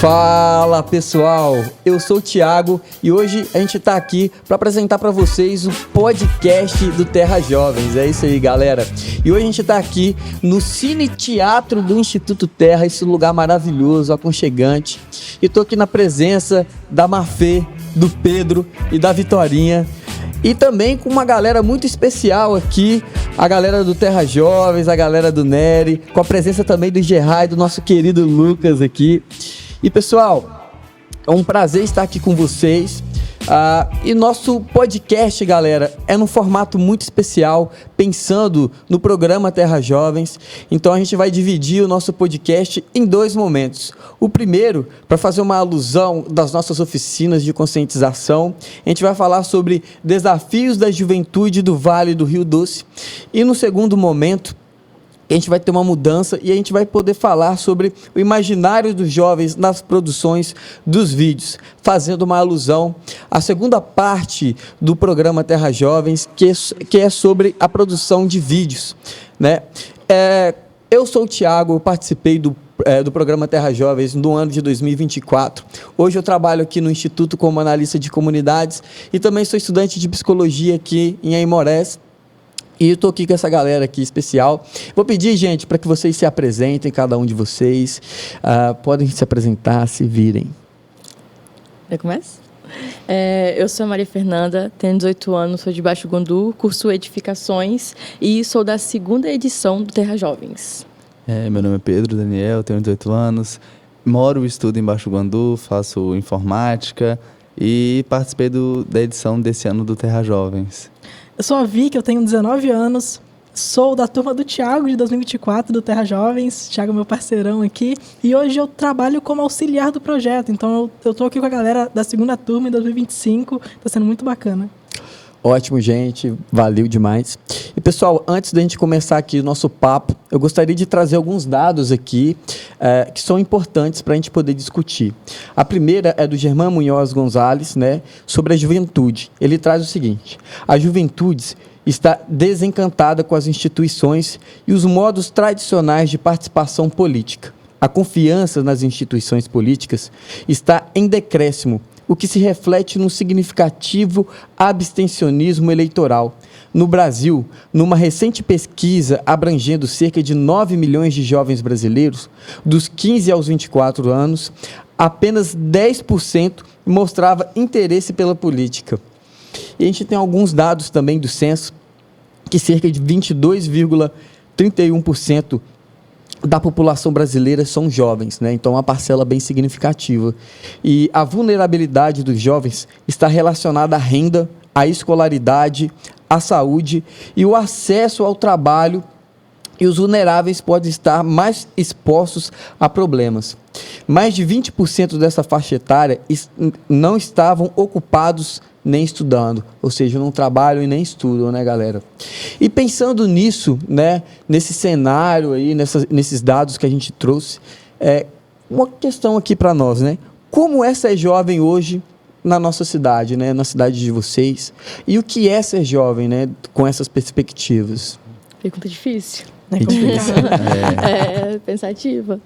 Fala pessoal, eu sou o Thiago e hoje a gente está aqui para apresentar para vocês o podcast do Terra Jovens. É isso aí, galera. E hoje a gente está aqui no Cine Teatro do Instituto Terra, esse lugar maravilhoso, aconchegante. E estou aqui na presença da Mafê, do Pedro e da Vitorinha. E também com uma galera muito especial aqui, a galera do Terra Jovens, a galera do Nery, com a presença também do Gerard, do nosso querido Lucas aqui. E pessoal, é um prazer estar aqui com vocês. E nosso podcast, galera, é num formato muito especial, pensando no programa Terra Jovens. Então a gente vai dividir o nosso podcast em dois momentos. O primeiro, para fazer uma alusão das nossas oficinas de conscientização, a gente vai falar sobre desafios da juventude do Vale do Rio Doce. E no segundo momento, a gente vai ter uma mudança e a gente vai poder falar sobre o imaginário dos jovens nas produções dos vídeos, fazendo uma alusão à segunda parte do programa Terra Jovens, que é sobre a produção de vídeos, né? Eu sou o Thiago, eu participei do programa Terra Jovens no ano de 2024. Hoje eu trabalho aqui no Instituto como analista de comunidades e também sou estudante de psicologia aqui em Aimorés. E eu tô aqui com essa galera aqui especial. Vou pedir, gente, para que vocês se apresentem, cada um de vocês. Podem se apresentar, se virem. Eu começo? Eu sou a Maria Fernanda, tenho 18 anos, sou de Baixo Guandu, curso Edificações e sou da segunda edição do Terra Jovens. Meu nome é Pedro Daniel, tenho 18 anos, moro e estudo em Baixo Guandu, faço informática e participei da edição desse ano do Terra Jovens. Eu sou a Vicky, eu tenho 19 anos, sou da turma do Thiago de 2024 do Terra Jovens, Thiago é meu parceirão aqui, e hoje eu trabalho como auxiliar do projeto, então eu estou aqui com a galera da segunda turma em 2025, está sendo muito bacana. Ótimo, gente, valeu demais. E pessoal, antes da gente começar aqui o nosso papo, eu gostaria de trazer alguns dados aqui que são importantes para a gente poder discutir. A primeira é do Germán Munhoz Gonzalez, né, sobre a juventude. Ele traz o seguinte: a juventude está desencantada com as instituições e os modos tradicionais de participação política. A confiança nas instituições políticas está em decréscimo, o que se reflete num significativo abstencionismo eleitoral. No Brasil, numa recente pesquisa abrangendo cerca de 9 milhões de jovens brasileiros, dos 15 aos 24 anos, apenas 10% mostrava interesse pela política. E a gente tem alguns dados também do censo, que cerca de 22,31% da população brasileira são jovens, né? Então, uma parcela bem significativa. E a vulnerabilidade dos jovens está relacionada à renda, à escolaridade, à saúde e o acesso ao trabalho, e os vulneráveis podem estar mais expostos a problemas. Mais de 20% dessa faixa etária não estavam ocupados nem estudando, ou seja, não trabalham e nem estudam, né, galera? E pensando nisso, né, nesse cenário aí, nesses dados que a gente trouxe, uma questão aqui para nós, né? Como é ser jovem hoje na nossa cidade, né, na cidade de vocês? E o que é ser jovem, né, com essas perspectivas? Pergunta difícil. É complicado. Pensativa.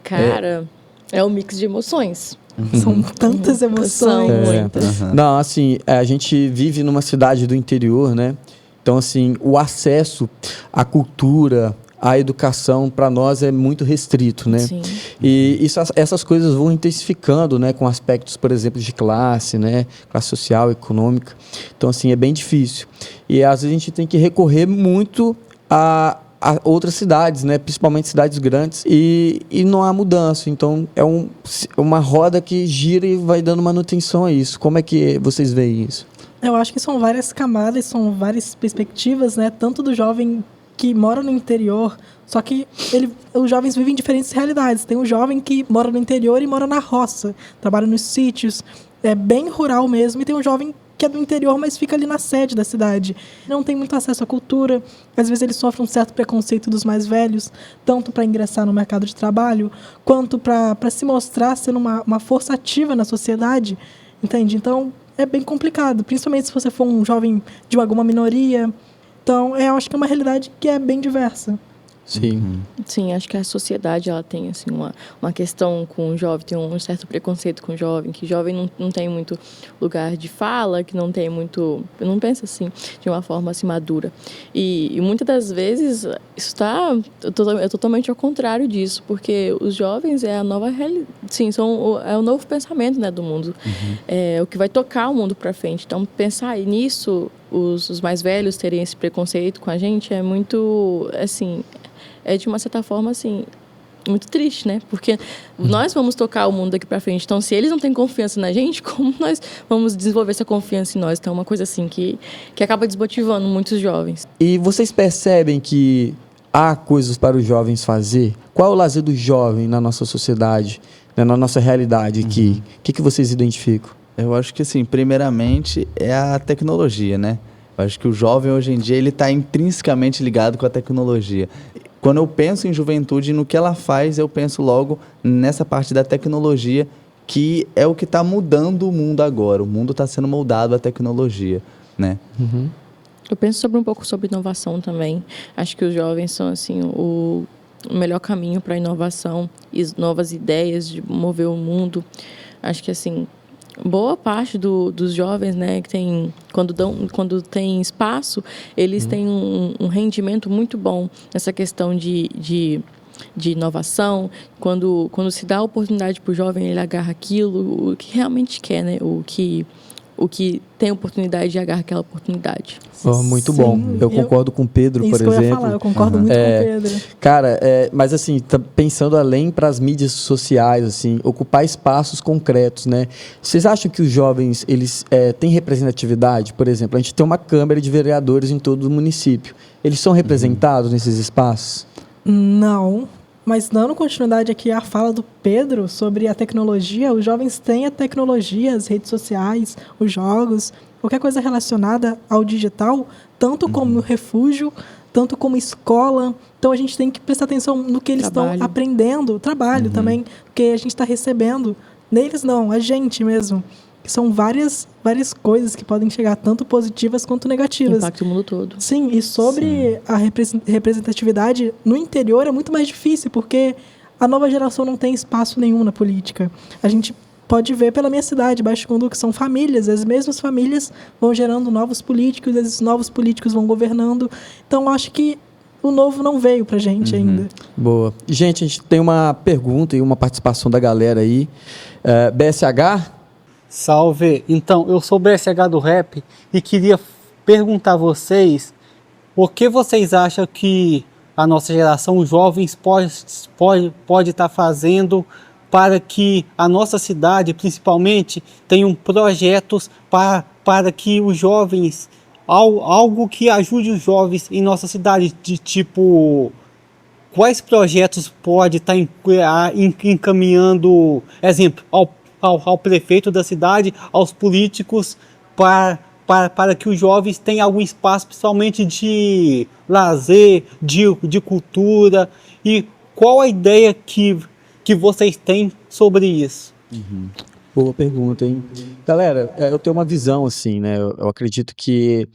Cara, é um mix de emoções. São tantas emoções. São muitas. Não, assim, a gente vive numa cidade do interior, né? Então, assim, o acesso à cultura, à educação, para nós é muito restrito, né? Sim. E essas coisas vão intensificando, né? Com aspectos, por exemplo, de classe, né? Classe social, econômica. Então, assim, é bem difícil. E, às vezes, a gente tem que recorrer muito a outras cidades, né? Principalmente cidades grandes, e não há mudança. Então, é uma roda que gira e vai dando manutenção a isso. Como é que vocês veem isso? Eu acho que são várias camadas, são várias perspectivas, né? Tanto do jovem que mora no interior, só que os jovens vivem em diferentes realidades. Tem um jovem que mora no interior e mora na roça, trabalha nos sítios, é bem rural mesmo, e tem um jovem que é do interior, mas fica ali na sede da cidade. Não tem muito acesso à cultura, às vezes ele sofre um certo preconceito dos mais velhos, tanto para ingressar no mercado de trabalho, quanto para se mostrar sendo uma força ativa na sociedade, entende? Então, é bem complicado, principalmente se você for um jovem de alguma minoria. Então, eu acho que é uma realidade que é bem diversa. Sim. Sim, acho que a sociedade ela tem assim, uma questão com o jovem, tem um certo preconceito com o jovem, que jovem não tem muito lugar de fala, que não tem muito... não pensa assim, de uma forma assim, madura. E muitas das vezes isso está totalmente ao contrário disso, porque os jovens é a nova realidade, sim, é o novo pensamento, né, do mundo. É o que vai tocar o mundo para frente. Então, pensar nisso, os mais velhos terem esse preconceito com a gente é muito, assim... é de uma certa forma, assim, muito triste, né? Porque nós vamos tocar o mundo daqui pra frente. Então, se eles não têm confiança na gente, como nós vamos desenvolver essa confiança em nós? Então, é uma coisa, assim, que acaba desmotivando muitos jovens. E vocês percebem que há coisas para os jovens fazer? Qual é o lazer do jovem na nossa sociedade, né, na nossa realidade aqui? O que vocês identificam? Eu acho que, assim, primeiramente é a tecnologia, né? Eu acho que o jovem, hoje em dia, ele está intrinsecamente ligado com a tecnologia. Quando eu penso em juventude e no que ela faz, eu penso logo nessa parte da tecnologia, que é o que está mudando o mundo agora. O mundo está sendo moldado à tecnologia, né? Eu penso um pouco sobre inovação também. Acho que os jovens são, assim, o melhor caminho para a inovação e novas ideias de mover o mundo. Acho que, assim, boa parte dos jovens, né, que tem, quando tem espaço, eles têm um rendimento muito bom nessa questão de inovação. Quando se dá a oportunidade para o jovem, ele agarra aquilo, o que realmente quer, né, o que tem oportunidade de agarrar aquela oportunidade. Muito Sim, bom. Eu concordo com o Pedro, por isso que eu ia exemplo. falar, eu concordo muito com o Pedro. Cara, mas assim, pensando além para as mídias sociais, assim, ocupar espaços concretos, né? Vocês acham que os jovens, eles têm representatividade? Por exemplo, a gente tem uma Câmara de Vereadores em todo o município. Eles são representados nesses espaços? Não, mas dando continuidade aqui à fala do Pedro sobre a tecnologia, os jovens têm a tecnologia, as redes sociais, os jogos, qualquer coisa relacionada ao digital, tanto como refúgio, tanto como escola. Então a gente tem que prestar atenção no que eles estão aprendendo, trabalho também, porque a gente está recebendo. Neles não, a gente mesmo. São várias coisas que podem chegar, tanto positivas quanto negativas. Impacta o mundo todo. Sim, e sobre a representatividade no interior é muito mais difícil, porque a nova geração não tem espaço nenhum na política. A gente pode ver pela minha cidade, Baixo Guandu, que são famílias, as mesmas famílias vão gerando novos políticos, esses novos políticos vão governando. Então, acho que o novo não veio pra gente ainda. Boa. Gente, a gente tem uma pergunta e uma participação da galera aí. BSH? Salve! Então, eu sou o BSH do Rap e queria perguntar a vocês o que vocês acham que a nossa geração, os jovens, pode estar fazendo para que a nossa cidade, principalmente, tenham projetos para que os jovens, algo que ajude os jovens em nossa cidade, de tipo, quais projetos pode estar encaminhando, exemplo, ao prefeito da cidade, aos políticos, para que os jovens tenham algum espaço, principalmente de lazer, de cultura, e qual a ideia que vocês têm sobre isso? Boa pergunta, hein? Galera, eu tenho uma visão assim, né? Eu acredito que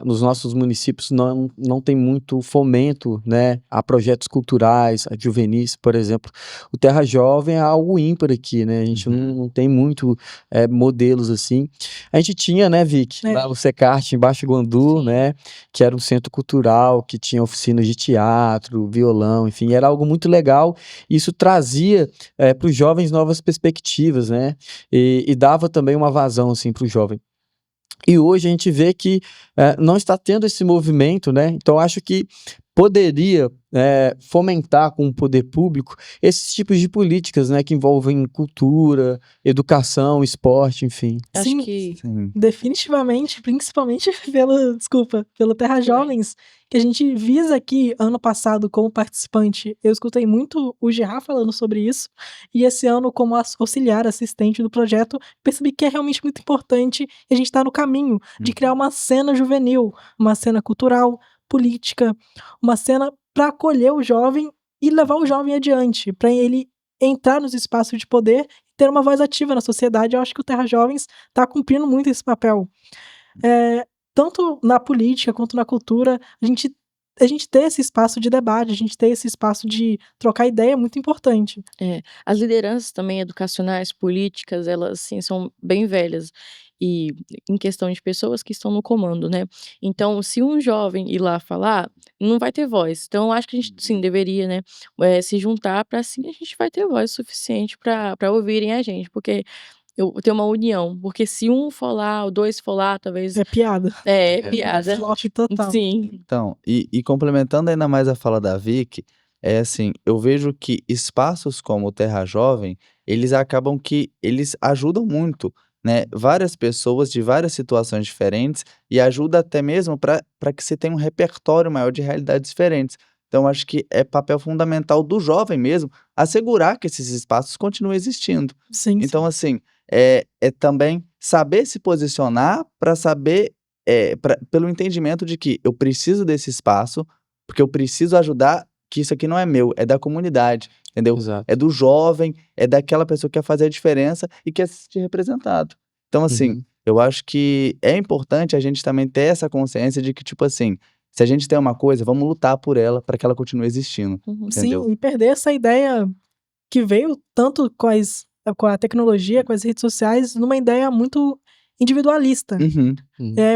nos nossos municípios não tem muito fomento, né, a projetos culturais, a juvenis, por exemplo. O Terra Jovem é algo ímpar aqui, né? A gente não tem muito modelos assim. A gente tinha, né, Vicky, lá o Secart em Baixo Guandu, né, que era um centro cultural, que tinha oficinas de teatro, violão, enfim, era algo muito legal. Isso trazia para os jovens novas perspectivas, né? E dava também uma vazão assim para o jovem. E hoje a gente vê que não está tendo esse movimento, né? Então acho que poderia fomentar com o poder público esses tipos de políticas, né, que envolvem cultura, educação, esporte, enfim. Sim, Acho que definitivamente, principalmente pelo Terra Jovens, que a gente visa aqui ano passado como participante. Eu escutei muito o Gerard falando sobre isso, e esse ano como auxiliar assistente do projeto, percebi que é realmente muito importante e a gente está no caminho de criar uma cena juvenil, uma cena cultural, política, uma cena para acolher o jovem e levar o jovem adiante, para ele entrar nos espaços de poder e ter uma voz ativa na sociedade. Eu acho que o Terra Jovens está cumprindo muito esse papel. Tanto na política quanto na cultura, a gente a gente ter esse espaço de debate, a gente ter esse espaço de trocar ideia é muito importante. As lideranças também educacionais, políticas, elas assim, são bem velhas. E em questão de pessoas que estão no comando, né? Então, se um jovem ir lá falar, não vai ter voz. Então, eu acho que a gente, sim, deveria, né, se juntar para assim a gente vai ter voz suficiente para ouvirem a gente. Porque eu ter uma união. Porque se um for lá, ou dois for lá, talvez. É piada. É piada. Flop total. Sim. Então, e complementando ainda mais a fala da Vicky, é assim, eu vejo que espaços como o Terra Jovem, eles acabam que eles ajudam muito, né, várias pessoas de várias situações diferentes e ajuda até mesmo para que você tenha um repertório maior de realidades diferentes. Então, acho que é papel fundamental do jovem mesmo assegurar que esses espaços continuem existindo. Sim, Então, assim, é também saber se posicionar para saber, pelo entendimento de que eu preciso desse espaço, porque eu preciso ajudar, que isso aqui não é meu, é da comunidade, entendeu? Exato. É do jovem, é daquela pessoa que quer fazer a diferença e quer se sentir representado. Então, assim, eu acho que é importante a gente também ter essa consciência de que, tipo assim, se a gente tem uma coisa, vamos lutar por ela para que ela continue existindo, entendeu? Sim, e perder essa ideia que veio tanto com a tecnologia, com as redes sociais, numa ideia muito individualista. Uhum,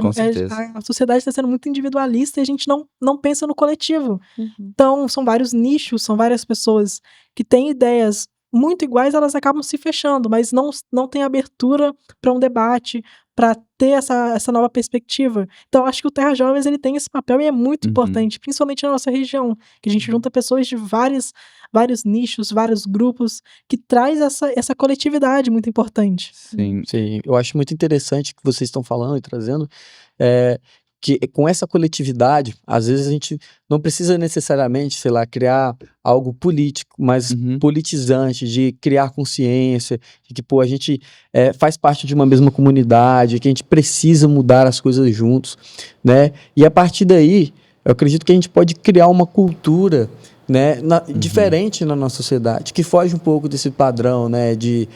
com certeza. A sociedade está sendo muito individualista e a gente não pensa no coletivo. Uhum. Então, são vários nichos, são várias pessoas que têm ideias muito iguais, elas acabam se fechando, mas não tem abertura para um debate, para ter essa nova perspectiva. Então, acho que o Terra Jovens ele tem esse papel e é muito importante, principalmente na nossa região, que a gente junta pessoas de vários nichos, vários grupos, que traz essa coletividade muito importante. Sim. Sim, eu acho muito interessante o que vocês estão falando e trazendo, que com essa coletividade, às vezes a gente não precisa necessariamente, sei lá, criar algo político, mas politizante, de criar consciência, de que, pô, a gente faz parte de uma mesma comunidade, que a gente precisa mudar as coisas juntos, né? E a partir daí, eu acredito que a gente pode criar uma cultura, né, diferente na nossa sociedade, que foge um pouco desse padrão, né, de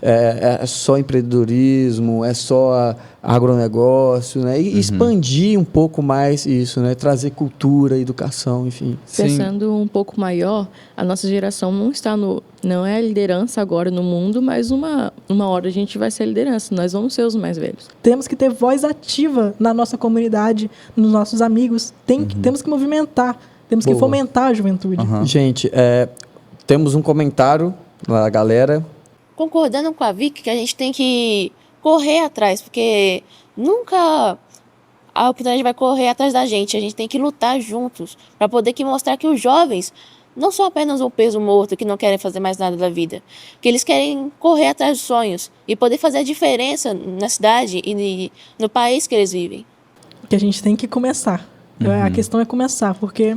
é só empreendedorismo, é só agronegócio, né, e expandir um pouco mais isso, né, trazer cultura, educação, enfim. Pensando um pouco maior, a nossa geração não é a liderança agora no mundo, mas uma hora a gente vai ser a liderança, nós vamos ser os mais velhos. Temos que ter voz ativa na nossa comunidade, nos nossos amigos, temos que movimentar, temos que fomentar a juventude. Gente, temos um comentário da galera. Concordando com a Vicky, que a gente tem que correr atrás, porque nunca a oportunidade vai correr atrás da gente, a gente tem que lutar juntos, para poder mostrar que os jovens não são apenas um peso morto que não querem fazer mais nada da vida, que eles querem correr atrás dos sonhos e poder fazer a diferença na cidade e no país que eles vivem. Que a gente tem que começar. A questão é começar, porque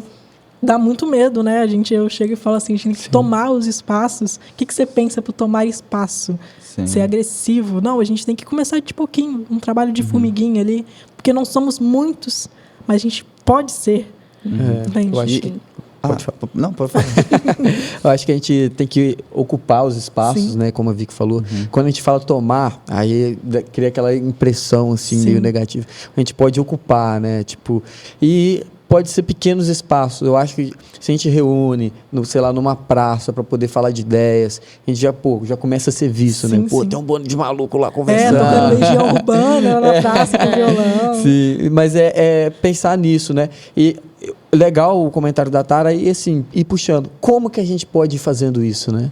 dá muito medo, né? Eu chego e falo assim, a gente tem que tomar os espaços. O que você pensa por tomar espaço? Ser agressivo? Não, a gente tem que começar de pouquinho, um trabalho de formiguinha ali, porque não somos muitos, mas a gente pode ser. Eu acho que... Pode falar. Não, pode falar. Eu acho que a gente tem que ocupar os espaços, né? Como a Vicky falou. Quando a gente fala tomar, aí cria aquela impressão, assim, meio negativa. A gente pode ocupar, né? Tipo, e pode ser pequenos espaços. Eu acho que se a gente reúne, sei lá, numa praça para poder falar de ideias, a gente já começa a ser visto, né? Pô, tem um bando de maluco lá conversando. Tocando Legião Urbana na praça com violão. Sim, mas é pensar nisso, né? E legal o comentário da Tara e assim, ir puxando. Como que a gente pode ir fazendo isso, né?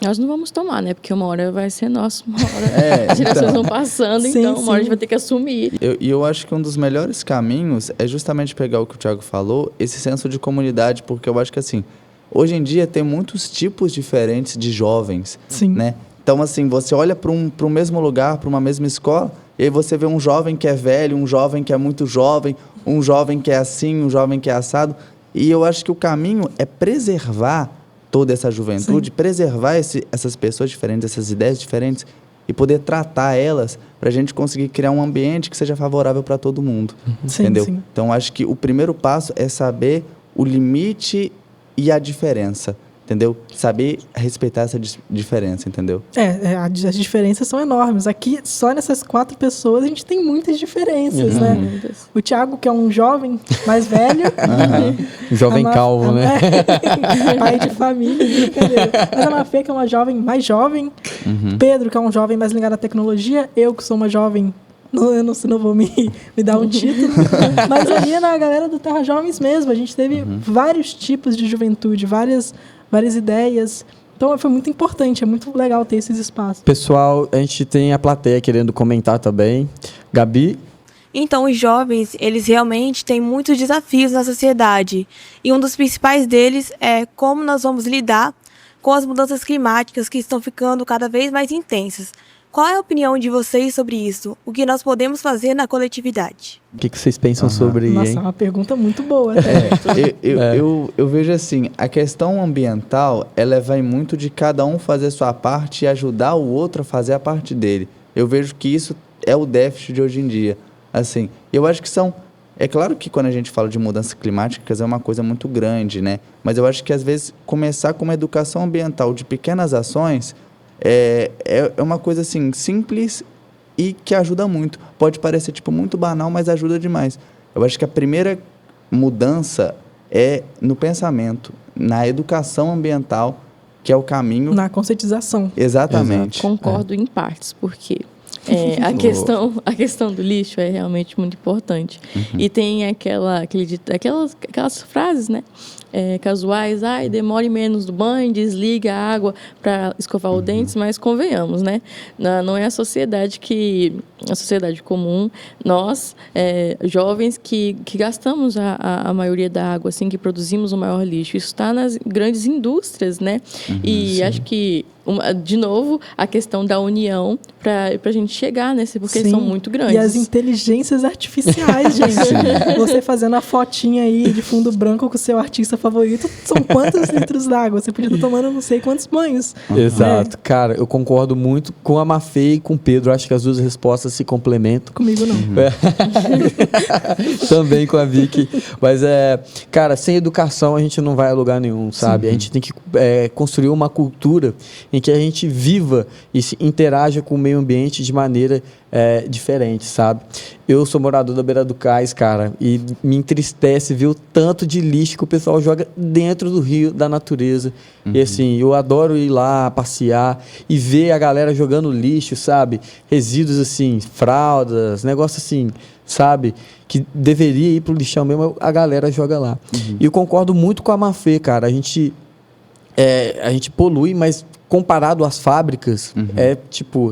Nós não vamos tomar, né? Porque uma hora vai ser nosso, uma hora as gerações vão passando, então uma hora a gente vai ter que assumir. E eu acho que um dos melhores caminhos é justamente pegar o que o Thiago falou, esse senso de comunidade, porque eu acho que assim, hoje em dia tem muitos tipos diferentes de jovens, né? Então assim, você olha para um mesmo lugar, para uma mesma escola, e aí você vê um jovem que é velho, um jovem que é muito jovem, um jovem que é assim, um jovem que é assado. E eu acho que o caminho é preservar toda essa juventude, preservar essas pessoas diferentes, essas ideias diferentes e poder tratar elas para a gente conseguir criar um ambiente que seja favorável para todo mundo, entendeu? Então, acho que o primeiro passo é saber o limite e a diferença. entendeu? Saber respeitar essa diferença, entendeu? As diferenças são enormes. Aqui, só nessas 4 pessoas, a gente tem muitas diferenças, né? O Thiago, que é um jovem mais velho. Jovem calvo, né? Pai de família, brincadeira. Mas a Mafê, que é uma jovem mais jovem. Pedro, que é um jovem mais ligado à tecnologia. Eu, que sou uma jovem... Eu não vou me dar um título. Mas ali na galera do Terra Jovens mesmo, a gente teve vários tipos de juventude, várias ideias. Então foi muito importante, é muito legal ter esses espaços. Pessoal, a gente tem a plateia querendo comentar também. Gabi? Então, os jovens, eles realmente têm muitos desafios na sociedade. E um dos principais deles é como nós vamos lidar com as mudanças climáticas que estão ficando cada vez mais intensas. Qual é a opinião de vocês sobre isso? O que nós podemos fazer na coletividade? O que vocês pensam sobre, Nossa, hein? é uma pergunta muito boa. Eu vejo assim, a questão ambiental, ela vai muito de cada um fazer a sua parte e ajudar o outro a fazer a parte dele. Eu vejo que isso é o déficit de hoje em dia. Assim, eu acho que é claro que quando a gente fala de mudanças climáticas é uma coisa muito grande, né? Mas eu acho que às vezes começar com uma educação ambiental de pequenas ações é uma coisa assim simples e que ajuda muito. Pode parecer tipo muito banal, mas ajuda demais. Eu acho que a primeira mudança é no pensamento, na educação ambiental, que é o caminho. Na conscientização. Exatamente. Concordo em partes, porque a questão do lixo é realmente muito importante. E tem aquelas frases, né? Casuais, demore menos do banho, desliga a água para escovar os dentes, mas convenhamos, né? Não é a sociedade comum, nós, jovens, que gastamos a maioria da água, assim, que produzimos o maior lixo. Isso está nas grandes indústrias, né? E acho que, de novo, a questão da união para a gente chegar nesse, porque eles são muito grandes. E as inteligências artificiais, gente. Você fazendo a fotinha aí de fundo branco com o seu artista favorito, são quantos litros d'água? Você podia estar tomando não sei quantos banhos. Exato. Cara, eu concordo muito com a Mafê e com o Pedro. Acho que as duas respostas se complementam. Comigo não. Também com a Vicky. Mas, cara, sem educação a gente não vai a lugar nenhum, sabe? A gente tem que construir uma cultura em que a gente viva e se interaja com o meio ambiente de maneira diferente, sabe? Eu sou morador da beira do cais, cara, e me entristece ver o tanto de lixo que o pessoal joga dentro do rio, da natureza. E assim, eu adoro ir lá passear e ver a galera jogando lixo, sabe? Resíduos assim, fraldas, negócio assim, sabe? Que deveria ir pro lixão mesmo, a galera joga lá. E eu concordo muito com a Mafê, cara. A gente polui, mas comparado às fábricas,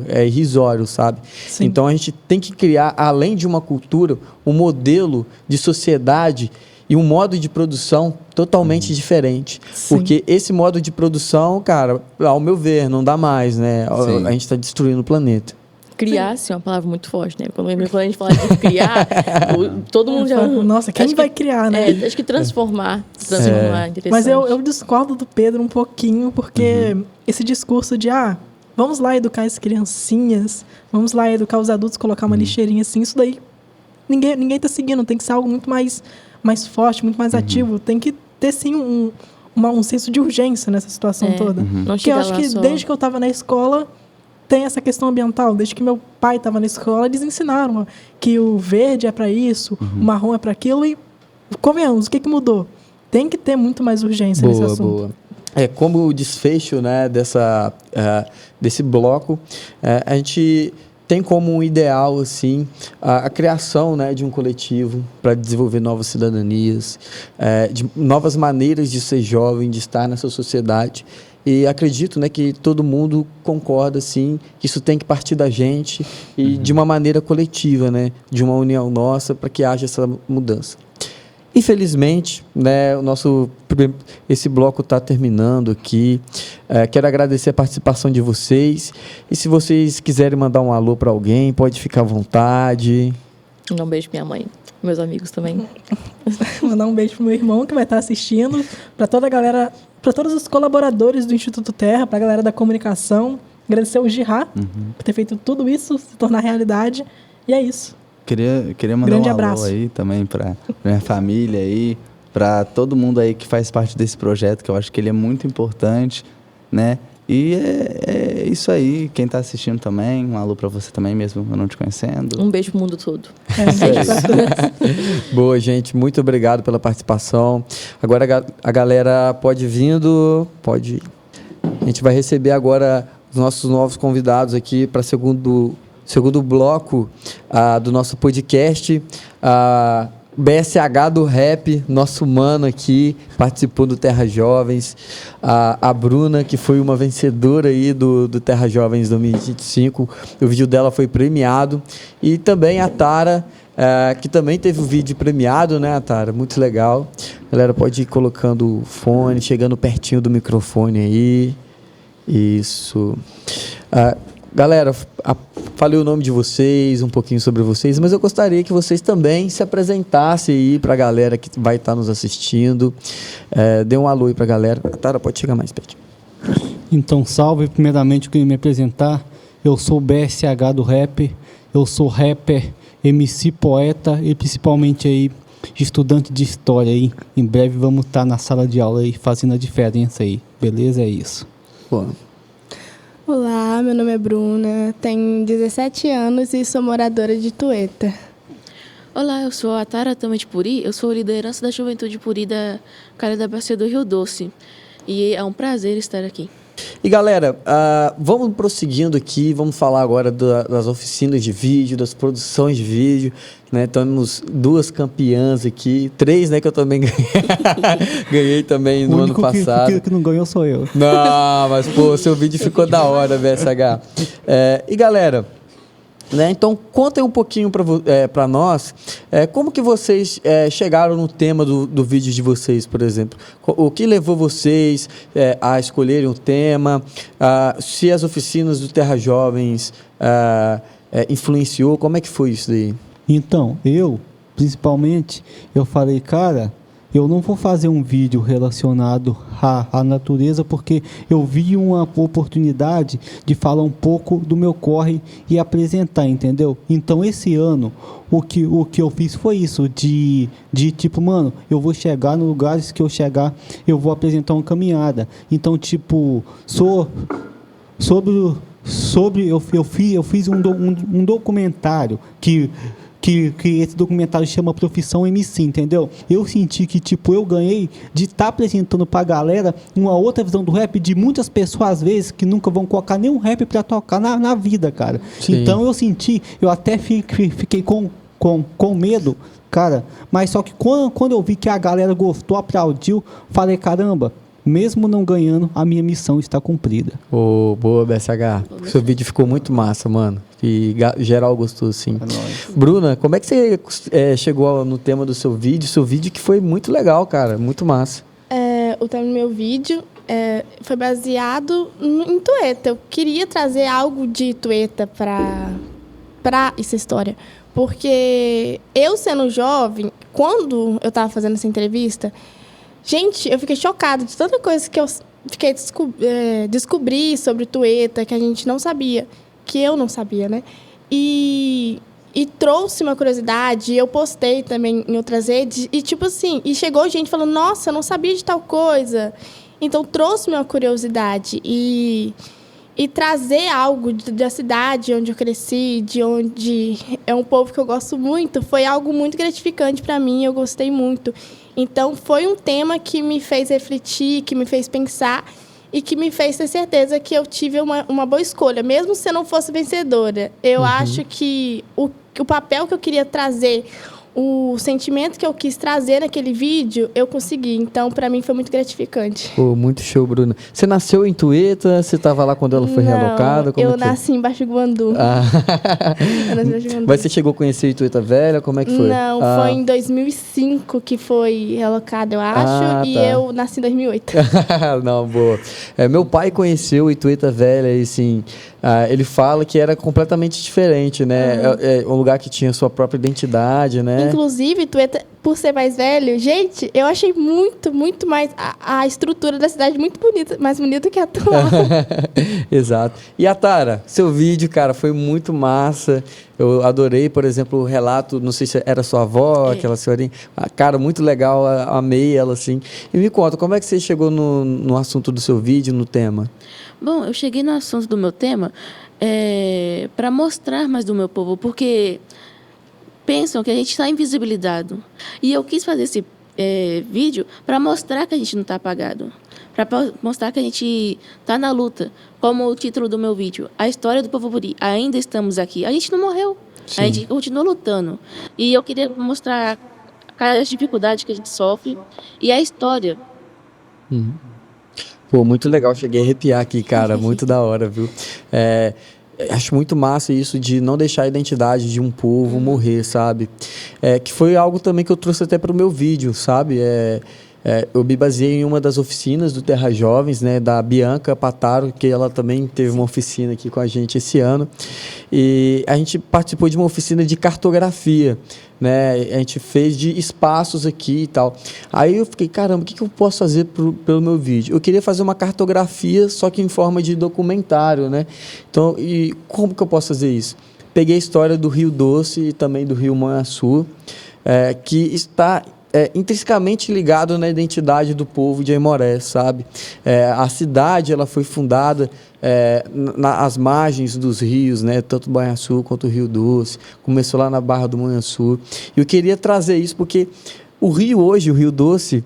é irrisório, sabe? Sim. Então a gente tem que criar, além de uma cultura, um modelo de sociedade e um modo de produção totalmente diferente. Sim. Porque esse modo de produção, cara, ao meu ver, não dá mais, né? Sim. A gente está destruindo o planeta. Criar, assim, é uma palavra muito forte, né? Quando a gente fala de criar, todo mundo já... Nossa, quem vai criar, né? Acho que transformar é interessante. Mas eu discordo do Pedro um pouquinho, porque esse discurso de, vamos lá educar as criancinhas, vamos lá educar os adultos, colocar uma lixeirinha assim, isso daí ninguém tá seguindo, tem que ser algo muito mais forte, muito mais ativo, tem que ter sim um senso de urgência nessa situação toda. Porque eu acho que desde que eu estava na escola tem essa questão ambiental. Desde que meu pai estava na escola, eles ensinaram que o verde é para isso, o marrom é para aquilo, e convenhamos, o que mudou? Tem que ter muito mais urgência nesse assunto. Como o desfecho, né, desse bloco, a gente tem como um ideal assim, a criação, né, de um coletivo para desenvolver novas cidadanias, de novas maneiras de ser jovem, de estar nessa sociedade. E acredito, né, que todo mundo concorda, sim, que isso tem que partir da gente e de uma maneira coletiva, né, de uma união nossa para que haja essa mudança. Infelizmente, né, esse bloco está terminando aqui. Quero agradecer a participação de vocês. E se vocês quiserem mandar um alô para alguém, pode ficar à vontade. Um beijo para minha mãe, meus amigos também. Mandar um beijo pro meu irmão que vai estar assistindo, para toda a galera, para todos os colaboradores do Instituto Terra, para a galera da comunicação. Agradecer ao Girá por ter feito tudo isso se tornar realidade. E é isso. Queria mandar Grande um alô abraço aí também para minha família aí, para todo mundo aí que faz parte desse projeto, que eu acho que ele é muito importante, né? E é isso aí, quem tá assistindo também, um alô para você também, mesmo eu não te conhecendo. Um beijo pro mundo todo. Boa, gente, muito obrigado pela participação. Agora a galera pode vindo, pode... A gente vai receber agora os nossos novos convidados aqui para segundo bloco do nosso podcast. BSH do Rap, nosso mano aqui, participou do Terra Jovens. A Bruna, que foi uma vencedora aí do Terra Jovens 2025. O vídeo dela foi premiado. E também a Tara, que também teve o vídeo premiado, né, Tara? Muito legal. A galera pode ir colocando o fone, chegando pertinho do microfone aí. Isso. Galera, falei o nome de vocês, um pouquinho sobre vocês, mas eu gostaria que vocês também se apresentassem aí para a galera que vai estar nos assistindo. Dê um alô aí para a galera. Tara, pode chegar mais perto. Então, salve. Primeiramente, eu queria me apresentar. Eu sou o BSH do Rap. Eu sou rapper, MC, poeta e principalmente aí estudante de história aí. Em breve vamos estar na sala de aula aí fazendo a diferença aí. Beleza? É isso. Pô. Olá, meu nome é Bruna, tenho 17 anos e sou moradora de Tueta. Olá, eu sou a Tara Tama de Puri, eu sou liderança da Juventude Puri da Calha da Bacia do Rio Doce. E é um prazer estar aqui. E galera, vamos prosseguindo aqui, vamos falar agora das oficinas de vídeo, das produções de vídeo, né? Temos 2 campeãs aqui, 3, né, que eu também ganhei também no ano passado. O que não ganhou sou eu. Não, mas pô, seu vídeo ficou da hora, BSH. E galera, né, então contem um pouquinho para nós, como que vocês chegaram no tema do vídeo de vocês, por exemplo. O que levou vocês a escolherem o tema, se as oficinas do Terra Jovens influenciou, como é que foi isso daí? Então, principalmente, eu falei, cara, eu não vou fazer um vídeo relacionado à natureza porque eu vi uma oportunidade de falar um pouco do meu corre e apresentar, entendeu? Então, esse ano, o que eu fiz foi isso, de tipo, mano, eu vou chegar nos lugares que eu chegar, eu vou apresentar uma caminhada. Então, tipo, eu fiz um documentário que esse documentário chama Profissão MC, entendeu? Eu senti que, tipo, eu ganhei de estar apresentando pra galera uma outra visão do rap de muitas pessoas, às vezes, que nunca vão colocar nenhum rap pra tocar na vida, cara. Sim. Então eu até fiquei com medo, cara, mas só que quando eu vi que a galera gostou, aplaudiu, falei, caramba, mesmo não ganhando, a minha missão está cumprida. Boa, BSH. Seu vídeo ficou muito massa, mano. E geral gostou, sim. Bruna, como é que você chegou no tema do seu vídeo? Seu vídeo que foi muito legal, cara. Muito massa. O tema do meu vídeo foi baseado em Tueta. Eu queria trazer algo de Tueta para essa história. Porque eu, sendo jovem, quando eu estava fazendo essa entrevista, gente, eu fiquei chocada de tanta coisa que eu fiquei descobri sobre Tueta, que a gente não sabia, que eu não sabia, né? E trouxe uma curiosidade, eu postei também em outras redes, e tipo assim, e chegou gente falando, nossa, eu não sabia de tal coisa. Então, trouxe uma curiosidade e trazer algo da cidade onde eu cresci, de onde é um povo que eu gosto muito, foi algo muito gratificante para mim, eu gostei muito. Então, foi um tema que me fez refletir, que me fez pensar e que me fez ter certeza que eu tive uma boa escolha, mesmo se eu não fosse vencedora. Eu acho que o papel que eu queria trazer, o sentimento que eu quis trazer naquele vídeo, eu consegui. Então, para mim, foi muito gratificante. Pô, muito show, Bruna. Você nasceu em Tueta? Você estava lá quando ela foi realocada? Como eu nasci em Baixo Guandu. Eu nasci em Baixo Guandu. Mas você chegou a conhecer Itueta Velha? Como é que foi? Não, foi em 2005 que foi realocada, eu acho. E eu nasci em 2008. Não, boa. Meu pai conheceu Itueta Velha e, assim, ele fala que era completamente diferente, né? É um lugar que tinha sua própria identidade, né? Inclusive, Tueta por ser mais velho, gente, eu achei muito mais a estrutura da cidade muito bonita, mais bonita que a atual. Exato. E a Tara, seu vídeo, cara, foi muito massa. Eu adorei, por exemplo, o relato, não sei se era sua avó, aquela senhorinha. Cara, muito legal, amei ela, assim. E me conta, como é que você chegou no assunto do seu vídeo, no tema? Bom, eu cheguei no assunto do meu tema para mostrar mais do meu povo, porque pensam que a gente está invisibilizado. E eu quis fazer esse vídeo para mostrar que a gente não está apagado, para mostrar que a gente está na luta. Como o título do meu vídeo, A História do Povo Buri, ainda estamos aqui. A gente não morreu, a gente continua lutando. E eu queria mostrar as dificuldades que a gente sofre e a história. Pô, muito legal, cheguei a arrepiar aqui, cara, muito da hora, viu? Acho muito massa isso de não deixar a identidade de um povo morrer, sabe? Que foi algo também que eu trouxe até para o meu vídeo, sabe? Eu me baseei em uma das oficinas do Terra Jovens, né, da Bianca Pataro, que ela também teve uma oficina aqui com a gente esse ano. E a gente participou de uma oficina de cartografia, né? A gente fez de espaços aqui e tal. Aí eu fiquei, caramba, o que eu posso fazer pelo meu vídeo? Eu queria fazer uma cartografia, só que em forma de documentário, né? Então, e como que eu posso fazer isso? Peguei a história do Rio Doce e também do Rio Manhuaçu, que está intrinsecamente ligado na identidade do povo de Aimoré, sabe? A cidade, ela foi fundada às margens dos rios, né? Tanto o Manhuaçu quanto o Rio Doce. Começou lá na Barra do Manhuaçu. E eu queria trazer isso porque o rio hoje, o Rio Doce,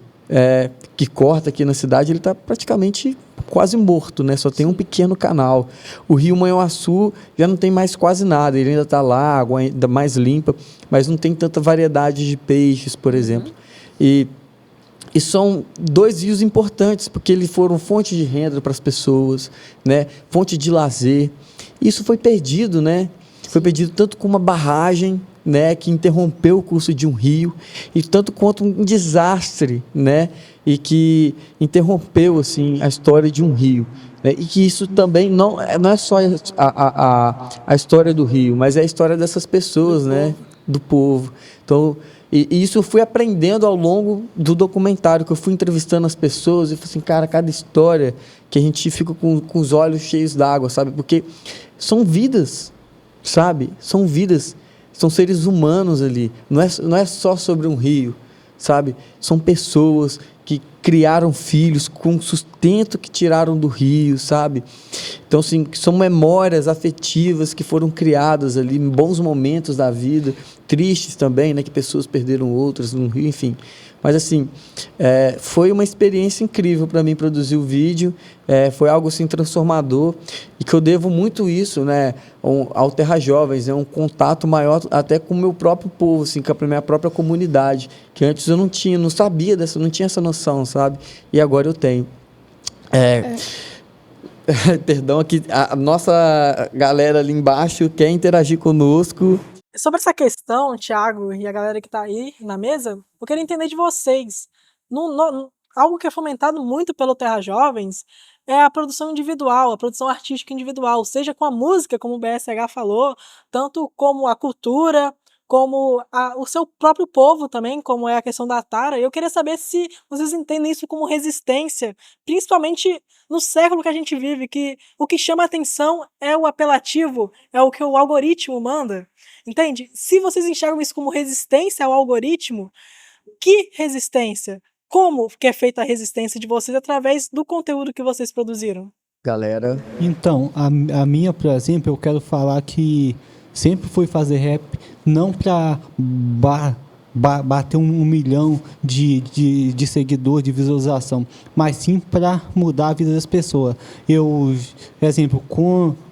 que corta aqui na cidade, ele está praticamente quase morto, né? Só tem um pequeno canal. O Rio Manhuaçu já não tem mais quase nada, ele ainda está lá, a água ainda mais limpa, mas não tem tanta variedade de peixes, por exemplo. E são dois rios importantes, porque eles foram fonte de renda para as pessoas, né? Fonte de lazer. Isso foi perdido, né? Foi perdido tanto com uma barragem, né, que interrompeu o curso de um rio, e tanto quanto um desastre, né, e que interrompeu assim, a história de um rio. Né, e que isso também não é só a história do rio, mas é a história dessas pessoas, né, do povo. Então, e isso eu fui aprendendo ao longo do documentário, que eu fui entrevistando as pessoas, e falei assim, cara, cada história que a gente fica com os olhos cheios d'água, sabe? Porque são vidas, sabe? São vidas. São seres humanos ali, não é só sobre um rio, sabe? São pessoas que criaram filhos com sustento que tiraram do rio, sabe? Então, assim, são memórias afetivas que foram criadas ali em bons momentos da vida, tristes também, né? Que pessoas perderam outras no rio, enfim. Mas, assim, foi uma experiência incrível para mim produzir o vídeo, foi algo, assim, transformador, e que eu devo muito isso, né, ao Terra Jovens, um contato maior até com o meu próprio povo, assim, com a minha própria comunidade, que antes eu não tinha, não sabia dessa, não tinha essa noção, sabe? E agora eu tenho. Perdão, aqui, a nossa galera ali embaixo quer interagir conosco. Sobre essa questão, Thiago e a galera que está aí na mesa, eu queria entender de vocês. Algo que é fomentado muito pelo Terra Jovens é a produção individual, a produção artística individual, seja com a música, como o BSH falou, tanto como a cultura, como o seu próprio povo também, como é a questão da Tara. Eu queria saber se vocês entendem isso como resistência, principalmente no século que a gente vive, que o que chama a atenção é o apelativo, é o que o algoritmo manda. Entende? Se vocês enxergam isso como resistência ao algoritmo, que resistência? Como que é feita a resistência de vocês através do conteúdo que vocês produziram? Galera. Então, a minha, por exemplo, eu quero falar que sempre fui fazer rap não para bater 1 milhão de seguidores, de visualização, mas sim para mudar a vida das pessoas. Eu, por exemplo,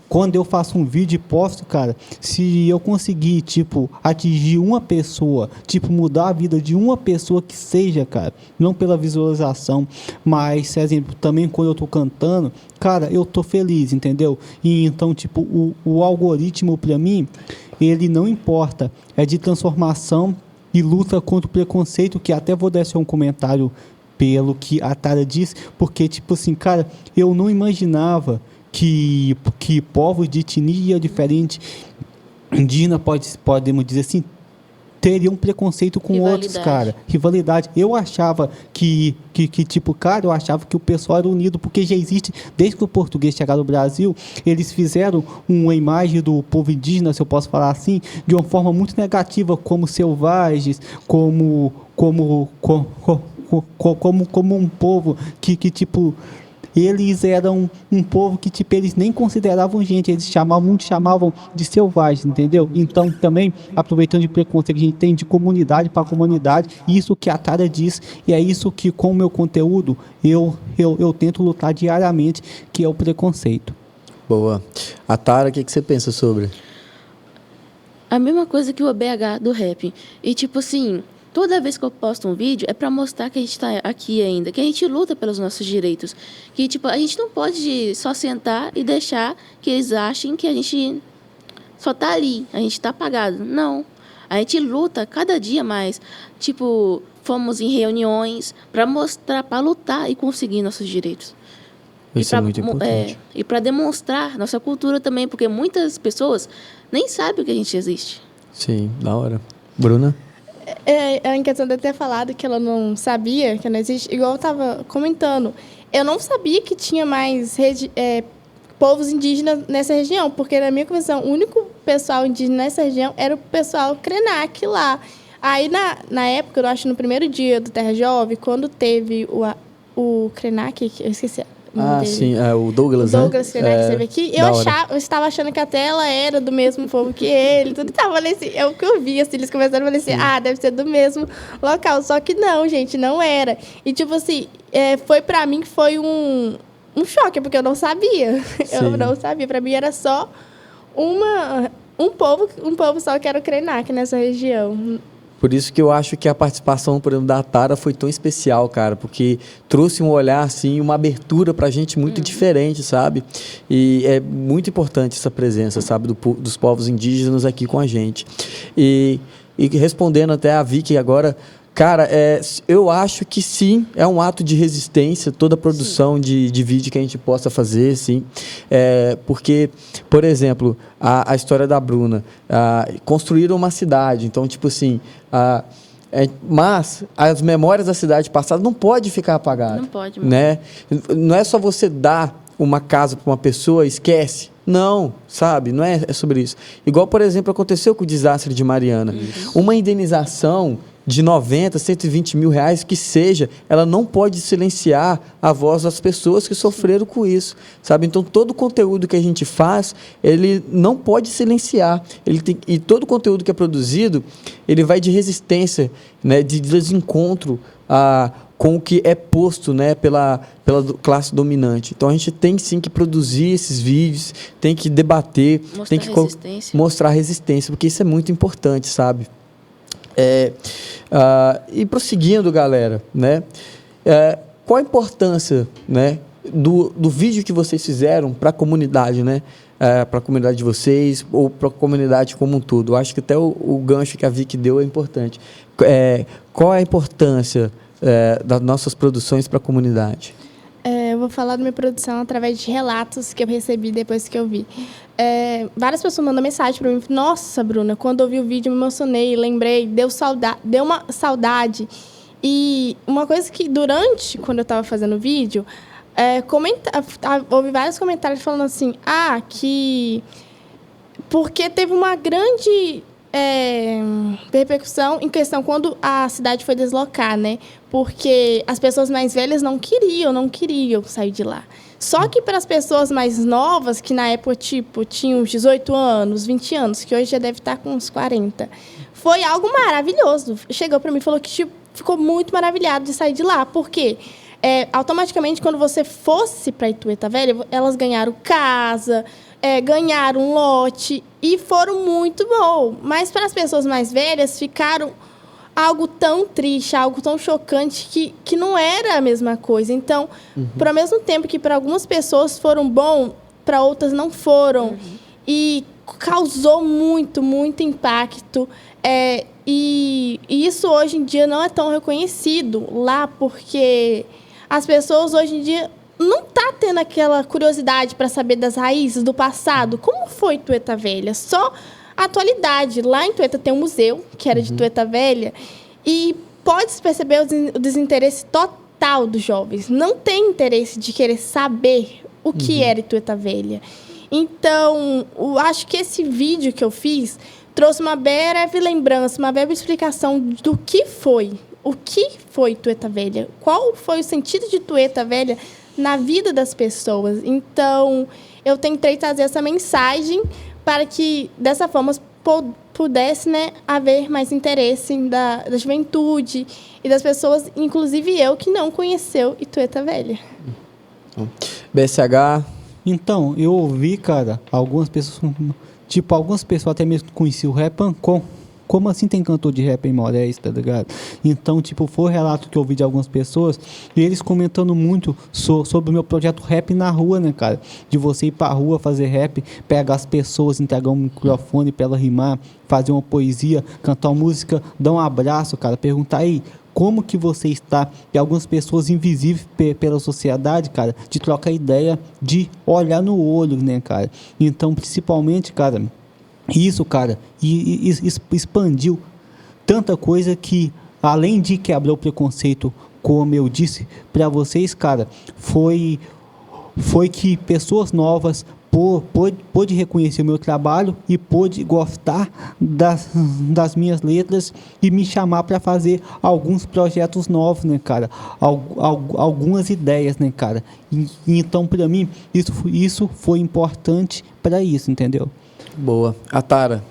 quando eu faço um vídeo e posto, cara, se eu conseguir, tipo, atingir uma pessoa, tipo, mudar a vida de uma pessoa que seja, cara, não pela visualização, mas, por exemplo, também quando eu tô cantando, cara, eu tô feliz, entendeu? E então, tipo, o algoritmo pra mim, ele não importa, é de transformação e luta contra o preconceito, que até vou deixar um comentário pelo que a Tara disse, porque, tipo assim, cara, eu não imaginava que povos de etnia diferente, indígena, podemos dizer assim, teria um preconceito com outros, cara. Rivalidade. Eu achava eu achava que o pessoal era unido, porque já existe, desde que o português chegar no Brasil, eles fizeram uma imagem do povo indígena, se eu posso falar assim, de uma forma muito negativa, como selvagens, como um povo que tipo, eles eram um povo que tipo, eles nem consideravam gente, eles chamavam de selvagem, entendeu? Então também, aproveitando de preconceito que a gente tem de comunidade para comunidade, isso que a Tara diz, e é isso que com o meu conteúdo eu tento lutar diariamente, que é o preconceito. Boa. A Tara, o que você pensa sobre? A mesma coisa que o BH do rap. E tipo assim, toda vez que eu posto um vídeo é para mostrar que a gente está aqui ainda, que a gente luta pelos nossos direitos. Que tipo, a gente não pode só sentar e deixar que eles achem que a gente só tá ali, a gente tá apagado. Não. A gente luta cada dia mais. Tipo, fomos em reuniões para mostrar, para lutar e conseguir nossos direitos. Isso é muito importante. E para demonstrar nossa cultura também, porque muitas pessoas nem sabem que a gente existe. Sim, da hora. Bruna? Em questão de eu ter falado que ela não sabia que não existe, igual eu estava comentando, eu não sabia que tinha mais povos indígenas nessa região, porque na minha concepção, o único pessoal indígena nessa região era o pessoal Krenak lá. Aí, na época, eu acho no primeiro dia do Terra Jovem, quando teve o Krenak, eu esqueci sim, o Douglas, né? Douglas Krenak, você vê aqui. Eu estava achando que até ela era do mesmo povo que ele, tudo tava assim, é o que eu vi, assim, eles começaram a falar assim, deve ser do mesmo local, só que não, gente, não era. E tipo assim, pra mim foi um choque, porque eu não sabia. Sim. Eu não sabia, pra mim era só um povo só que era o Krenak nessa região. Por isso que eu acho que a participação, por exemplo, da Tara foi tão especial, cara, porque trouxe um olhar, assim, uma abertura pra gente muito diferente, sabe? E é muito importante essa presença, sabe, dos povos indígenas aqui com a gente. E respondendo até a Vicky agora, cara, eu acho que sim, é um ato de resistência, toda a produção de vídeo que a gente possa fazer, sim. Porque, por exemplo, a história da Bruna, construíram uma cidade, então, tipo assim, mas as memórias da cidade passada não pode ficar apagadas. Não pode, né? Não é só você dar uma casa para uma pessoa e esquece. Não, sabe? Não é sobre isso. Igual, por exemplo, aconteceu com o desastre de Mariana. Uma indenização de 90, 120 mil reais, que seja, ela não pode silenciar a voz das pessoas que sofreram com isso, sabe? Então, todo o conteúdo que a gente faz, ele não pode silenciar. E todo o conteúdo que é produzido, ele vai de resistência, né? De desencontro com o que é posto, né? pela classe dominante. Então, a gente tem sim que produzir esses vídeos, tem que debater, tem que mostrar resistência, porque isso é muito importante, sabe? E prosseguindo, galera, né? Qual a importância, né, do vídeo que vocês fizeram para a comunidade, né? Para a comunidade de vocês ou para a comunidade como um todo? Eu acho que até o gancho que a Vicky deu é importante. Qual é a importância das nossas produções para a comunidade? Eu vou falar da minha produção através de relatos que eu recebi depois que eu vi. Várias pessoas mandam mensagem para mim. Nossa, Bruna, quando eu vi o vídeo eu me emocionei, lembrei, deu uma saudade. E uma coisa que quando eu estava fazendo o vídeo, houve vários comentários falando assim, porque teve uma grande repercussão em questão quando a cidade foi deslocar, né? Porque as pessoas mais velhas não queriam sair de lá. Só que para as pessoas mais novas, que na época, tipo, tinham 18 anos, 20 anos, que hoje já deve estar com uns 40, foi algo maravilhoso. Chegou para mim e falou que tipo, ficou muito maravilhado de sair de lá. Por quê? Automaticamente, quando você fosse para Itueta Velha, elas ganharam casa, ganharam um lote e foram muito bom. Mas para as pessoas mais velhas, ficaram algo tão triste, algo tão chocante que não era a mesma coisa. Então, por ao mesmo tempo que para algumas pessoas foram bom, para outras não foram. E causou muito, muito impacto. E isso hoje em dia não é tão reconhecido lá, porque as pessoas hoje em dia não tá tendo aquela curiosidade para saber das raízes do passado. Como foi Itueta Velha? Só atualidade. Lá em Tueta tem um museu, que era de Tueta Velha, e pode-se perceber o desinteresse total dos jovens. Não tem interesse de querer saber o que era Tueta Velha. Então, eu acho que esse vídeo que eu fiz trouxe uma breve lembrança, uma breve explicação do que foi. O que foi Tueta Velha? Qual foi o sentido de Tueta Velha na vida das pessoas? Então, eu tentei trazer essa mensagem para que, dessa forma, pudesse, né, haver mais interesse da juventude e das pessoas, inclusive eu, que não conheceu Tueta Velha. BSH. Então, eu ouvi, cara, algumas pessoas até mesmo conheciam o rap Ancon. Como assim tem cantor de rap em Moraes, tá ligado? Então, foi o relato que eu ouvi de algumas pessoas, e eles comentando muito sobre o meu projeto Rap na Rua, né, cara? De você ir pra rua fazer rap, pegar as pessoas, entregar um microfone pra ela rimar, fazer uma poesia, cantar uma música, dar um abraço, cara, perguntar aí como que você está, e algumas pessoas invisíveis pela sociedade, cara, de trocar ideia, de olhar no olho, né, cara? Então, principalmente, cara, isso, cara, e expandiu tanta coisa que, além de quebrar o preconceito, como eu disse para vocês, cara, foi que pessoas novas pôde reconhecer o meu trabalho e pôde gostar das minhas letras e me chamar para fazer alguns projetos novos, né, cara? Algumas ideias, né, cara? E então, para mim, isso foi importante para isso, entendeu? Boa. A Tara.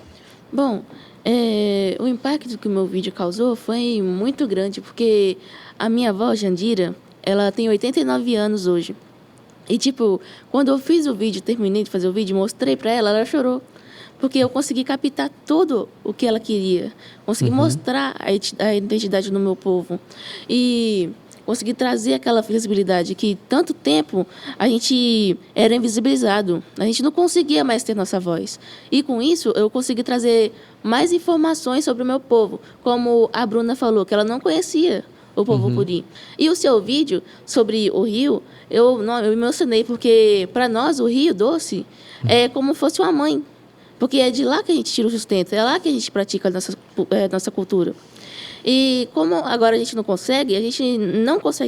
Bom, o impacto que o meu vídeo causou foi muito grande, porque a minha avó, Jandira, ela tem 89 anos hoje. E, quando eu fiz o vídeo, terminei de fazer o vídeo, mostrei para ela chorou. Porque eu consegui captar tudo o que ela queria. Consegui mostrar a identidade do meu povo. E consegui trazer aquela visibilidade que tanto tempo a gente era invisibilizado. A gente não conseguia mais ter nossa voz. E com isso eu consegui trazer mais informações sobre o meu povo. Como a Bruna falou, que ela não conhecia o povo Puri. E o seu vídeo sobre o Rio, eu me emocionei, porque para nós o Rio Doce é como se fosse uma mãe. Porque é de lá que a gente tira o sustento, é lá que a gente pratica a nossa cultura. E como agora a gente não consegue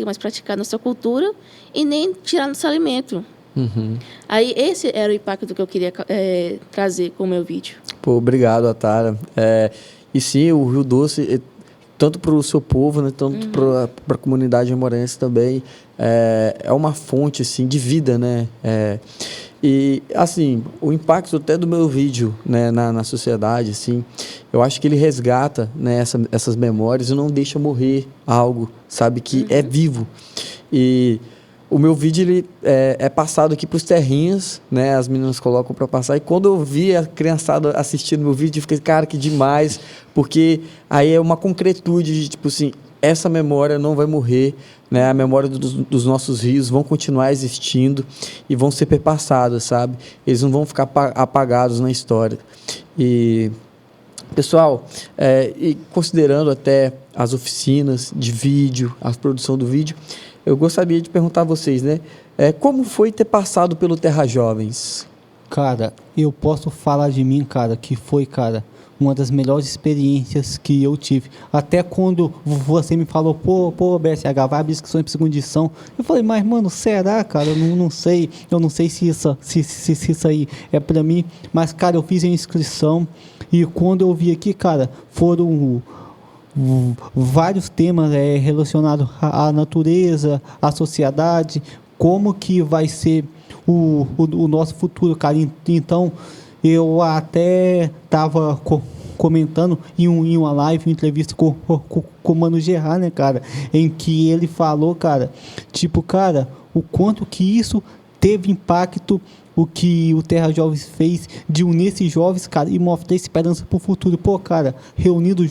mais praticar nossa cultura e nem tirar nosso alimento. Aí esse era o impacto que eu queria trazer com o meu vídeo. Pô, obrigado, Atara. E sim, o Rio Doce, tanto para o seu povo, né, tanto para a comunidade morense também, é uma fonte assim, de vida, né? E, assim, o impacto até do meu vídeo, né, na sociedade, assim, eu acho que ele resgata, né, essas memórias e não deixa morrer algo, sabe, que é vivo. E o meu vídeo, ele é passado aqui para os terrinhas, né, as meninas colocam para passar, e quando eu vi a criançada assistindo meu vídeo, eu fiquei, cara, que demais, porque aí é uma concretude de, assim, essa memória não vai morrer, né? A memória dos nossos rios vão continuar existindo e vão ser perpassadas, sabe? Eles não vão ficar apagados na história. E, pessoal, e considerando até as oficinas de vídeo, a produção do vídeo, eu gostaria de perguntar a vocês, né? Como foi ter passado pelo Terra Jovens? Cara, eu posso falar de mim, cara, que foi, cara, uma das melhores experiências que eu tive. Até quando você me falou, pô, BSH, vai abrir inscrições para segunda edição. Eu falei, mas, mano, será, cara? Eu não sei. Eu não sei se isso aí é para mim. Mas, cara, eu fiz a inscrição e quando eu vi aqui, cara, foram vários temas relacionados à natureza, à sociedade, como que vai ser o nosso futuro, cara. Então, eu até estava comentando em uma live, uma entrevista com o Mano Gerard, né, cara, em que ele falou, cara, cara, o quanto que isso teve impacto, o que o Terra Jovens fez de unir esses jovens, cara, e mostrar esperança pro futuro. Pô, cara, reunindo os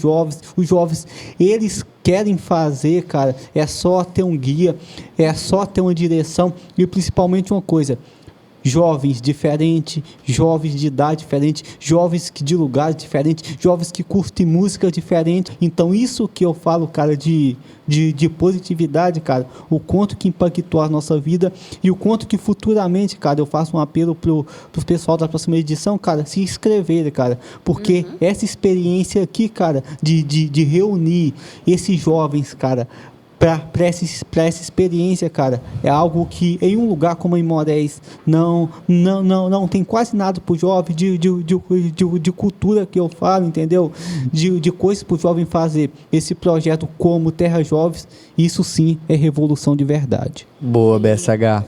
jovens, eles querem fazer, cara, é só ter um guia, é só ter uma direção e principalmente uma coisa, jovens diferentes, jovens de idade diferente, jovens de lugares diferentes, jovens que curtem música diferente. Então isso que eu falo, cara, de positividade, cara, o quanto que impactou a nossa vida e o quanto que futuramente, cara, eu faço um apelo pro pessoal da próxima edição, cara, se inscreverem, cara, porque essa experiência aqui, cara, de reunir esses jovens, cara, para essa experiência, cara, é algo que em um lugar como em Moraes não tem quase nada pro jovem de cultura que eu falo, entendeu? De coisas pro jovem fazer. Esse projeto como Terra Jovens, isso sim é revolução de verdade. Boa, BSH.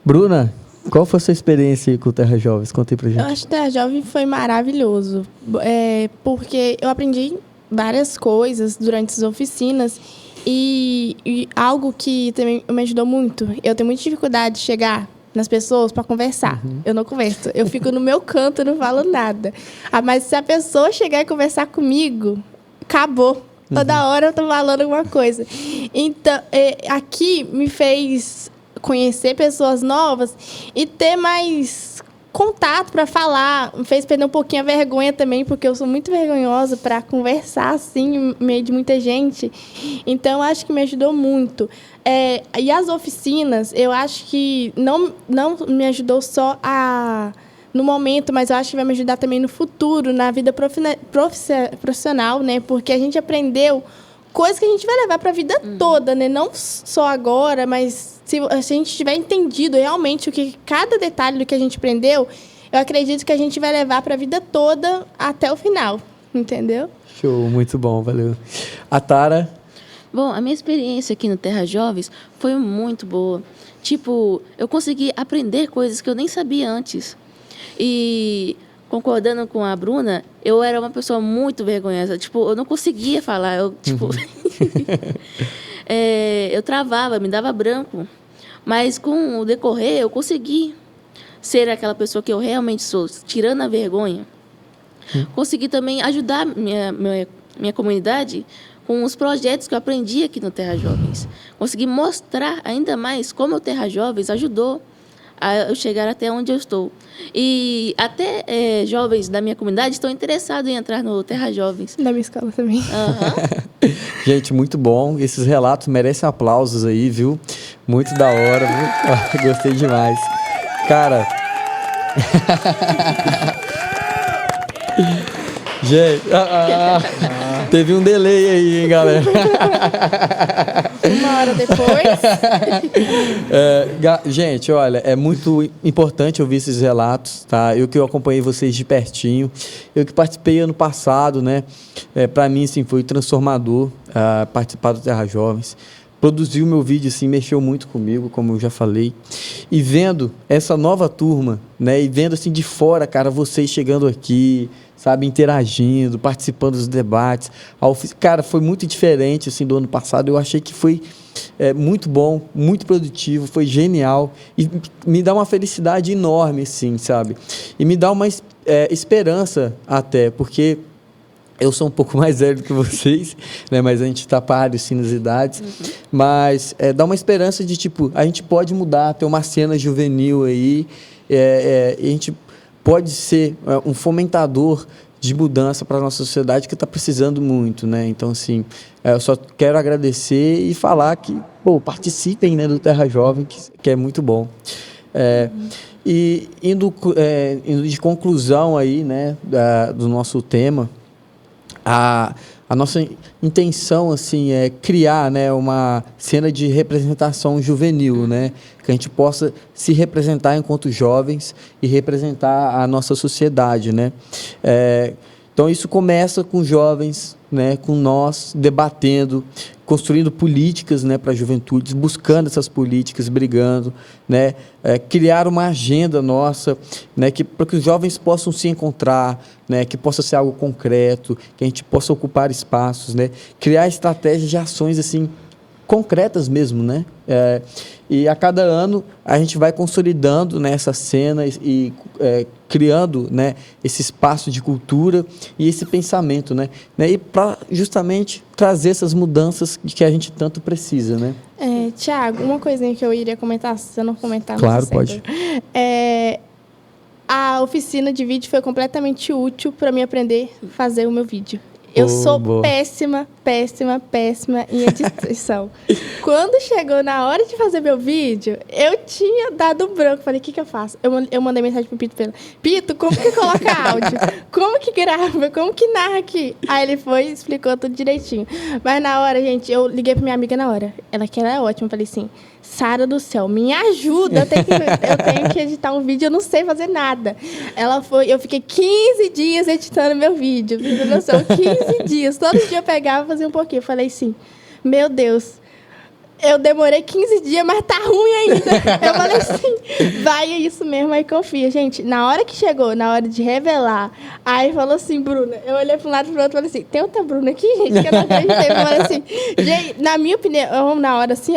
Bruna, qual foi a sua experiência aí com o Terra Jovens? Conta aí pra gente. Eu acho que o Terra Jovem foi maravilhoso, porque eu aprendi várias coisas durante as oficinas e algo que também me ajudou muito. Eu tenho muita dificuldade de chegar nas pessoas para conversar. Eu não converso. Eu fico no meu canto, não falo nada. Mas se a pessoa chegar e conversar comigo, acabou. Toda hora eu tô falando alguma coisa. Então, aqui me fez conhecer pessoas novas e ter mais contato para falar. Me fez perder um pouquinho a vergonha também, porque eu sou muito vergonhosa para conversar assim, no meio de muita gente. Então, acho que me ajudou muito. E as oficinas, eu acho que não me ajudou só no momento, mas eu acho que vai me ajudar também no futuro, na vida profissional, né? Porque a gente aprendeu coisas que a gente vai levar para a vida toda, né? Não só agora, mas se a gente tiver entendido realmente cada detalhe do que a gente aprendeu, eu acredito que a gente vai levar para a vida toda até o final, entendeu? Show, muito bom, valeu. A Tara? Bom, a minha experiência aqui no Terra Jovens foi muito boa. Tipo, eu consegui aprender coisas que eu nem sabia antes. E concordando com a Bruna, eu era uma pessoa muito vergonhosa. Tipo, eu não conseguia falar. Eu travava, me dava branco. Mas com o decorrer, eu consegui ser aquela pessoa que eu realmente sou, tirando a vergonha. Consegui também ajudar minha comunidade com os projetos que eu aprendi aqui no Terra Jovens. Consegui mostrar ainda mais como o Terra Jovens ajudou a eu chegar até onde eu estou. E até jovens da minha comunidade estão interessados em entrar no Terra Jovens. Da minha escola também. Gente, muito bom. Esses relatos merecem aplausos aí, viu? Muito da hora, viu? Gostei demais. Cara... Gente, teve um delay aí, hein, galera? Uma hora depois. Gente, olha, é muito importante ouvir esses relatos, tá? Eu que acompanhei vocês de pertinho, eu que participei ano passado, né? Para mim, assim, foi transformador participar do Terra Jovens. Produzir o meu vídeo, assim, mexeu muito comigo, como eu já falei. E vendo essa nova turma, né? E vendo, assim, de fora, cara, vocês chegando aqui, sabe, interagindo, participando dos debates. Cara, foi muito diferente, assim, do ano passado. Eu achei que foi muito bom, muito produtivo, foi genial. E me dá uma felicidade enorme, assim, sabe? E me dá uma esperança até, porque... Eu sou um pouco mais velho do que vocês, né? Mas a gente está páreo, sim, nas idades. Mas dá uma esperança de, tipo, a gente pode mudar, ter uma cena juvenil aí, e a gente pode ser um fomentador de mudança para a nossa sociedade que está precisando muito, né? Então, assim, eu só quero agradecer e falar que, participem, né, do Terra Jovem, que é muito bom. E indo de conclusão aí, né, do nosso tema, a nossa intenção, assim, é criar, né, uma cena de representação juvenil, né, que a gente possa se representar enquanto jovens e representar a nossa sociedade, né. Então isso começa com jovens, né, com nós debatendo, construindo políticas, né, para a juventude, buscando essas políticas, brigando, né, criar uma agenda nossa, né, para que os jovens possam se encontrar, né, que possa ser algo concreto, que a gente possa ocupar espaços, né, criar estratégias de ações assim concretas mesmo, né, e a cada ano a gente vai consolidando, né, essa cena e criando, né, esse espaço de cultura e esse pensamento, né, e para justamente trazer essas mudanças que a gente tanto precisa, né. Thiago, uma coisinha que eu iria comentar, se você não comentar... Claro, não sei pode. A oficina de vídeo foi completamente útil para mim aprender a fazer o meu vídeo. Eu sou boa. péssima em edição. Quando chegou na hora de fazer meu vídeo, eu tinha dado um branco. Falei, o que eu faço? Eu mandei mensagem pro Pito, Pito, como que coloca áudio? Como que grava? Como que narra aqui? Aí ele foi e explicou tudo direitinho. Mas na hora, gente, eu liguei pra minha amiga na hora. Ela que era ótima. Falei assim, Sara do céu, me ajuda. Eu tenho que editar um vídeo, eu não sei fazer nada. Eu fiquei 15 dias editando meu vídeo. Pra você ter noção, 15 dias. Todo dia eu pegava e fazia um pouquinho. Eu falei assim, meu Deus, eu demorei 15 dias, mas tá ruim ainda. Eu falei assim, vai, é isso mesmo, aí confia. Gente, na hora que chegou, na hora de revelar, aí falou assim, Bruna, eu olhei pra um lado e pro outro e falei assim, tem outra Bruna aqui, gente, que eu não acreditei. Eu falei assim, gente, na minha opinião, na hora assim,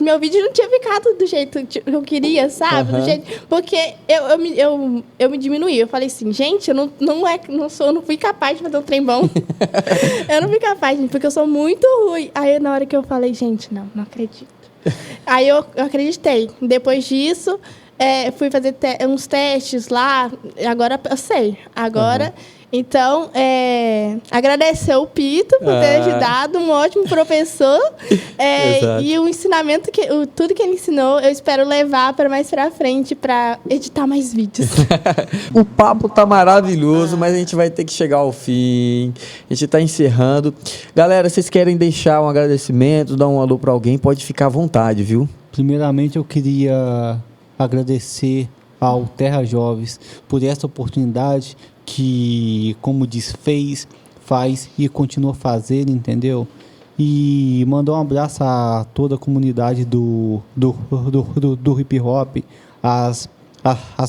meu vídeo não tinha ficado do jeito que eu queria, sabe? Do jeito, porque eu me diminuí. Eu falei assim, gente, eu não fui capaz de fazer um trem bom. Eu não fui capaz, gente, porque eu sou muito ruim. Aí na hora que eu falei, gente, não acredito. Aí eu acreditei. Depois disso, fui fazer uns testes lá. Agora eu sei. Agora, então, agradecer o Pito por ter ajudado, um ótimo professor. E o ensinamento, tudo que ele ensinou, eu espero levar para mais pra frente para editar mais vídeos. O papo tá maravilhoso, mas a gente vai ter que chegar ao fim. A gente tá encerrando. Galera, vocês querem deixar um agradecimento, dar um alô pra alguém, pode ficar à vontade, viu? Primeiramente, eu queria agradecer ao Terra Jovens por essa oportunidade que, como diz, faz e continua fazendo, entendeu? E mandar um abraço a toda a comunidade do hip hop, as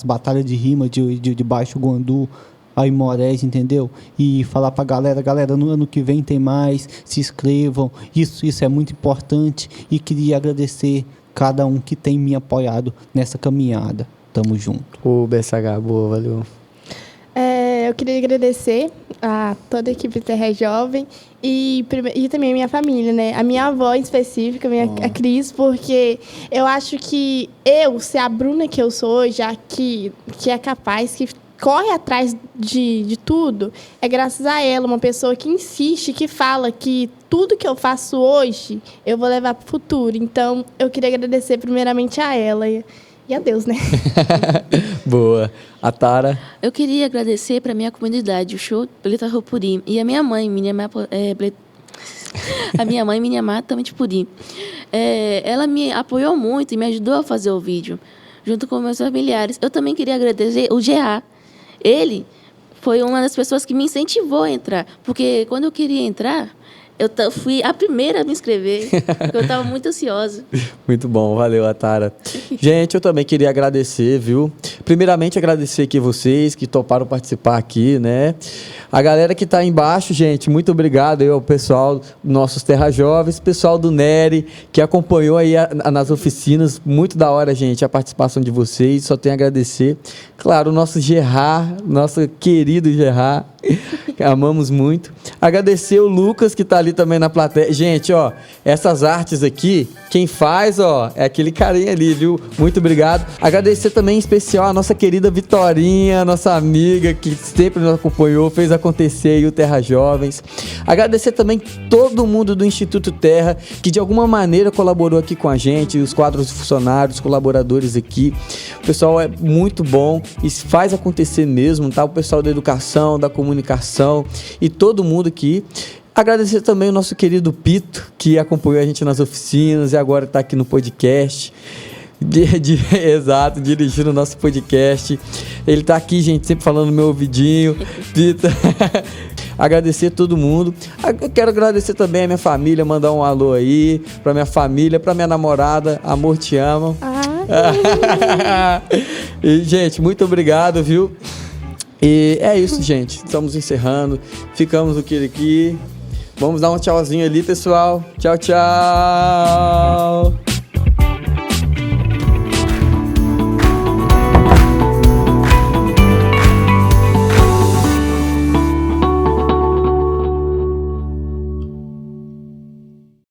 batalhas de rima de Baixo Guandu, aí Morés, entendeu? E falar pra galera, no ano que vem tem mais, se inscrevam, isso é muito importante, e queria agradecer cada um que tem me apoiado nessa caminhada. Tamo junto. Ô, BSH, boa, valeu. Eu queria agradecer a toda a equipe Terra Jovem e também a minha família, né? A minha avó em específico, a Cris, porque eu acho que ser a Bruna que eu sou hoje, que é capaz, que corre atrás de tudo, é graças a ela, uma pessoa que insiste, que fala que tudo que eu faço hoje, eu vou levar para o futuro. Então, eu queria agradecer primeiramente a ela e a Deus, né? Boa. A Tara? Eu queria agradecer para minha comunidade, o show Belita Ropurim, e a minha mãe, Miniamá também de Purim. Ela me apoiou muito e me ajudou a fazer o vídeo, junto com meus familiares. Eu também queria agradecer o Gerard. Ele foi uma das pessoas que me incentivou a entrar, porque quando eu queria entrar, eu fui a primeira a me inscrever, porque eu estava muito ansiosa. Muito bom, valeu, Atara. Gente, eu também queria agradecer, viu? Primeiramente, agradecer aqui vocês que toparam participar aqui, né? A galera que está aí embaixo, gente, muito obrigado aí ao pessoal, nossos Terra Jovens, pessoal do Nery, que acompanhou aí nas oficinas. Muito da hora, gente, a participação de vocês. Só tenho a agradecer. Claro, o nosso Gerard, nosso querido Gerard, que amamos muito. Agradecer o Lucas, que está ali também na plateia. Gente, ó, essas artes aqui, quem faz, ó, é aquele carinha ali, viu? Muito obrigado. Agradecer também em especial a nossa querida Vitorinha, nossa amiga, que sempre nos acompanhou, fez acontecer aí o Terra Jovens. Agradecer também todo mundo do Instituto Terra, que de alguma maneira colaborou aqui com a gente, os quadros funcionários, colaboradores aqui. O pessoal é muito bom e faz acontecer mesmo, tá? O pessoal da educação, da comunicação e todo mundo aqui. Agradecer também o nosso querido Pito, que acompanhou a gente nas oficinas e agora está aqui no podcast. Exato, dirigindo o nosso podcast. Ele tá aqui, gente, sempre falando no meu ouvidinho. Pito. Agradecer todo mundo. Eu quero agradecer também a minha família, mandar um alô aí pra minha família, pra minha namorada. Amor, te amo. E, gente, muito obrigado, viu? E é isso, gente. Estamos encerrando. Ficamos aqui. Vamos dar um tchauzinho ali, pessoal. Tchau, tchau.